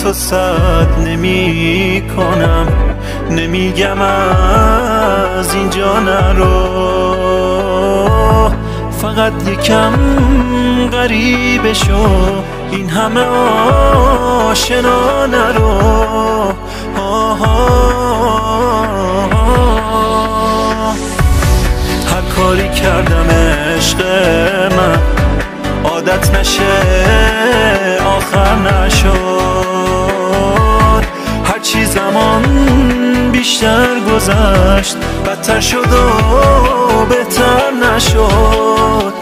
تو صد نمی کنم، نمیگم از اینجا نرو، فقط یکم غریبه شو، این همه آشنا نرو. هر کاری کردم عشق من عادت نشه آخر نشد، هرچی زمان بیشتر گذشت بدتر شد و بهتر نشد.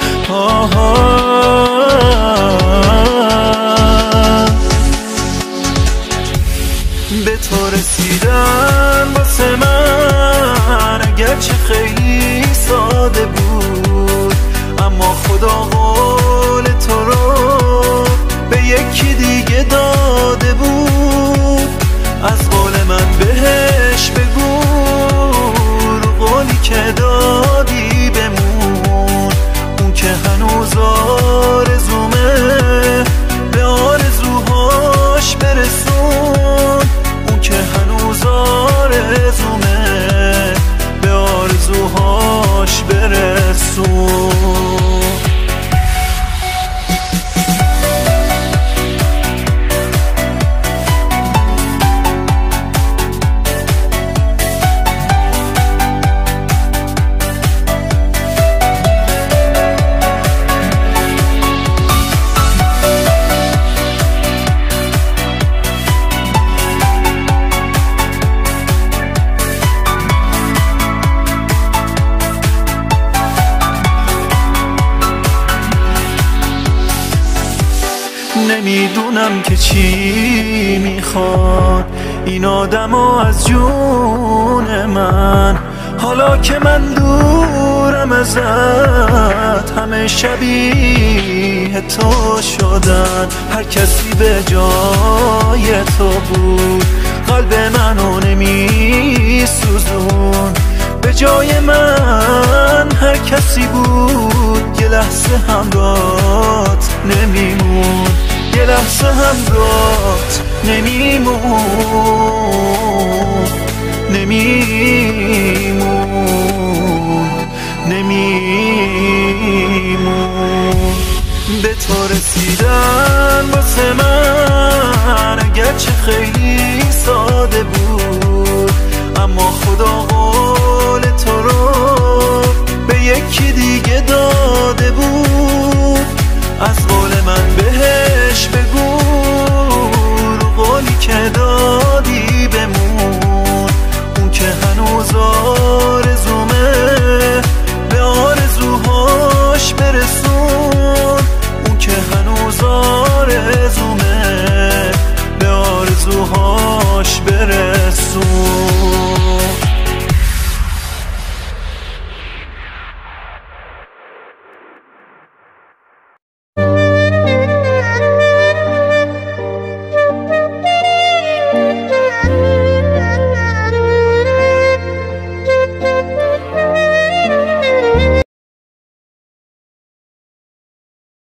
به تو رسیدن واسه من اگرچه خیلی ساده بود، اما خدا قول تو رو به یکی دیگه داده بود. از قول من بهش بگو رو قولی که دادی بمون، اون که هنوز آرزومه به آرزوهاش برسون، اون که هنوز آرزومه به آرزوهاش برسون. نمیدونم که چی میخواد این آدمو از جون من، حالا که من دورم ازت همه شبیه تو شدن. هر کسی به جای تو بود قلب منو نمیسوزون، به جای من هر کسی بود یه لحظه همراهت نمیمون، یه لحظه همراهت نمیمون، نمیمون. به تو رسیدن واسه من اگرچه خیلی ساده بود، اما خدا